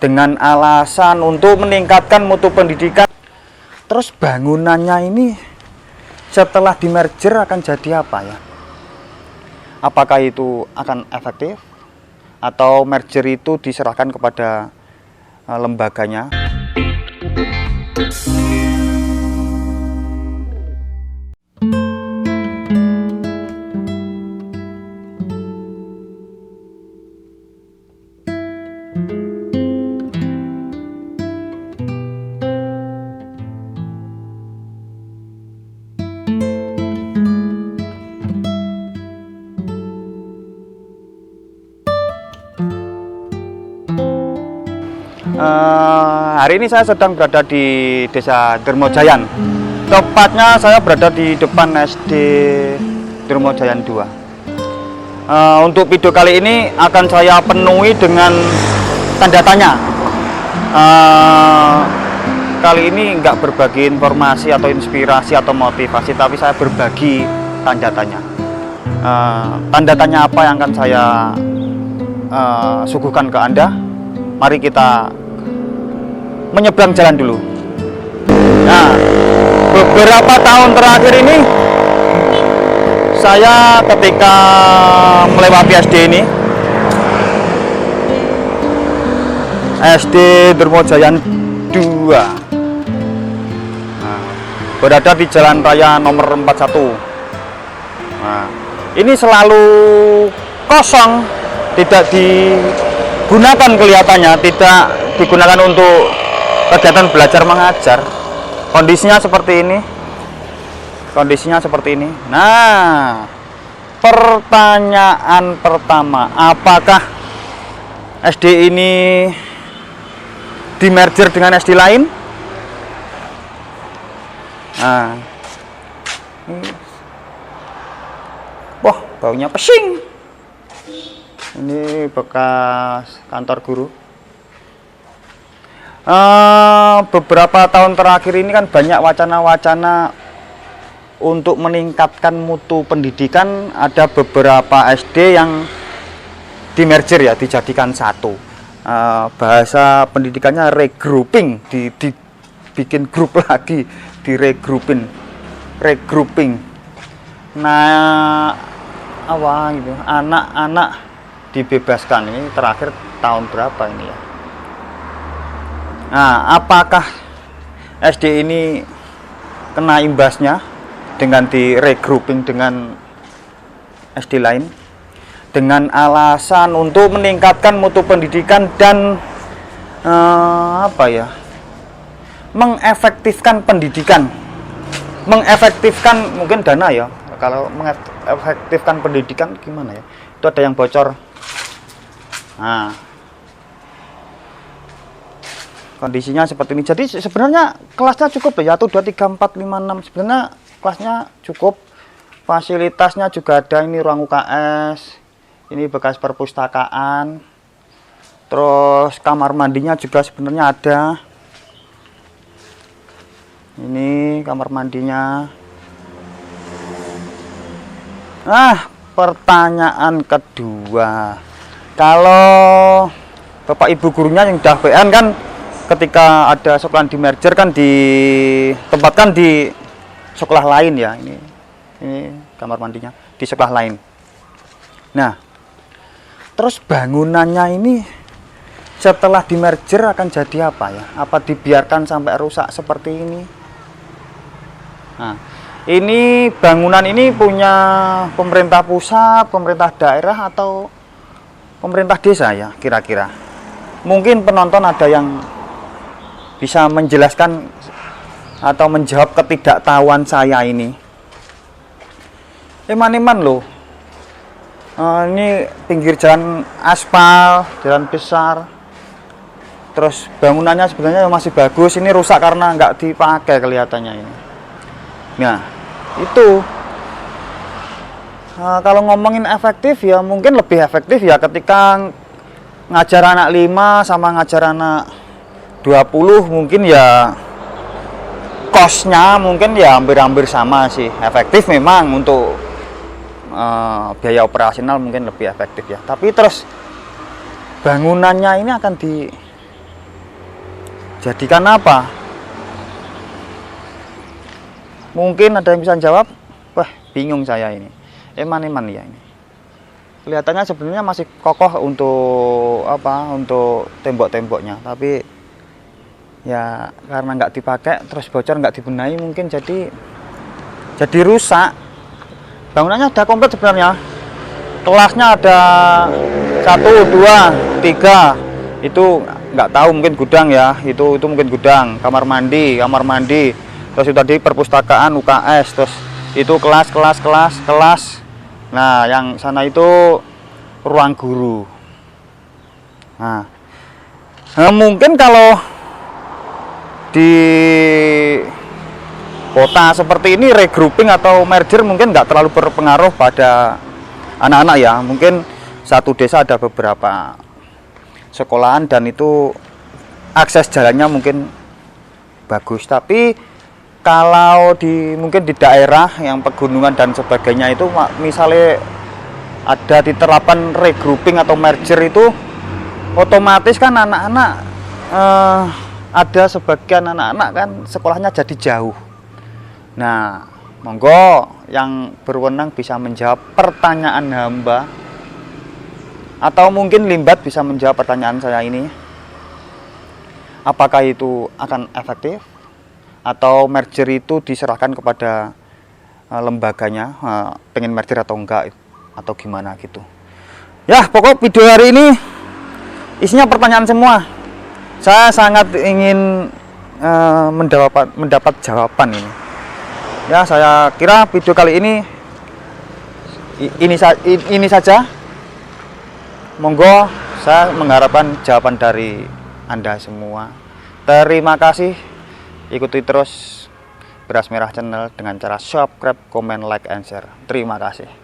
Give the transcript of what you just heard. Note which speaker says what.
Speaker 1: dengan alasan untuk meningkatkan mutu pendidikan. Terus bangunannya ini setelah di merger akan jadi apa ya? Apakah itu akan efektif atau merger itu diserahkan kepada lembaganya? Hari ini saya sedang berada di Desa Dermojayan. Tepatnya saya berada di depan SD Dermojayan 2. Untuk video kali ini akan saya penuhi dengan tanda tanya. Kali ini nggak berbagi informasi atau inspirasi atau motivasi, tapi saya berbagi tanda tanya. Tanda tanya apa yang akan saya suguhkan ke Anda? Mari kita menyeberang jalan dulu. Nah, beberapa tahun terakhir ini saya ketika melewati SD ini, SD Dermojayan 2, berada di Jalan Raya nomor 41. Nah, ini selalu kosong, tidak digunakan kelihatannya, tidak digunakan untuk kegiatan belajar mengajar. Kondisinya seperti ini. Nah, pertanyaan pertama, apakah SD ini dimerger dengan SD lain? Nah, wah, baunya pesing. Ini bekas kantor guru. Beberapa tahun terakhir ini kan banyak wacana-wacana untuk meningkatkan mutu pendidikan. Ada beberapa SD yang dimerger ya, dijadikan satu. Bahasa pendidikannya regrouping, dibikin grup lagi, regrouping. Nah, apa gitu, anak-anak dibebaskan. Ini terakhir tahun berapa ini ya? Nah, apakah SD ini kena imbasnya dengan di regrouping dengan SD lain dengan alasan untuk meningkatkan mutu pendidikan dan mengefektifkan pendidikan, mengefektifkan mungkin dana ya. Kalau mengefektifkan pendidikan gimana ya? Itu ada yang bocor. Nah, kondisinya seperti ini. Jadi sebenarnya kelasnya cukup ya, 1, 2, 3, 4, 5, 6. Sebenarnya kelasnya cukup. Fasilitasnya juga ada. Ini ruang UKS, ini bekas perpustakaan. Terus kamar mandinya juga sebenarnya ada. Ini kamar mandinya. Nah, pertanyaan kedua. Kalau Bapak Ibu gurunya yang udah PN kan, ketika ada sekolah di merger kan ditempatkan di sekolah lain ya. Ini kamar mandinya di sekolah lain. Nah, terus bangunannya ini setelah di merger akan jadi apa ya? Apa dibiarkan sampai rusak seperti ini? Nah, ini bangunan ini punya pemerintah pusat, pemerintah daerah, atau pemerintah desa ya kira-kira? Mungkin penonton ada yang bisa menjelaskan atau menjawab ketidaktahuan saya ini. Eman-eman loh. Ini pinggir jalan aspal, jalan besar. Terus bangunannya sebenarnya masih bagus. Ini rusak karena nggak dipakai kelihatannya ini. Nah, itu. Kalau ngomongin efektif ya mungkin lebih efektif ya ketika ngajar anak 5 sama ngajar anak 20, mungkin ya kosnya mungkin ya hampir-hampir sama sih. Efektif memang untuk biaya operasional mungkin lebih efektif ya. Tapi terus bangunannya ini akan Jadikan apa? Mungkin ada yang bisa jawab. Wah, bingung saya ini. Eman-eman ya ini. Kelihatannya sebenarnya masih kokoh untuk apa? Untuk tembok-temboknya, tapi ya karena nggak dipakai, terus bocor, nggak dibenahi, mungkin jadi rusak. Bangunannya udah komplit sebenarnya. Kelasnya ada 1, 2, 3. Itu nggak tahu, mungkin gudang ya. Itu mungkin gudang, kamar mandi. Terus itu tadi perpustakaan UKS, terus itu kelas. Nah, yang sana itu ruang guru. Nah, mungkin kalau di kota seperti ini regrouping atau merger mungkin nggak terlalu berpengaruh pada anak-anak ya. Mungkin satu desa ada beberapa sekolahan dan itu akses jalannya mungkin bagus. Tapi kalau mungkin di daerah yang pegunungan dan sebagainya itu misalnya ada diterapkan regrouping atau merger, itu otomatis kan anak-anak ada sebagian anak-anak kan sekolahnya jadi jauh. Nah, monggo yang berwenang bisa menjawab pertanyaan hamba, atau mungkin Limbat bisa menjawab pertanyaan saya ini. Apakah itu akan efektif atau merger itu diserahkan kepada lembaganya, pengen merger atau enggak, atau gimana gitu. Ya, pokok video hari ini isinya pertanyaan semua. Saya sangat ingin mendapat jawaban ini. Ya, saya kira video kali ini saja. Monggo, saya mengharapkan jawaban dari Anda semua. Terima kasih. Ikuti terus Beras Merah Channel dengan cara subscribe, comment, like, and share. Terima kasih.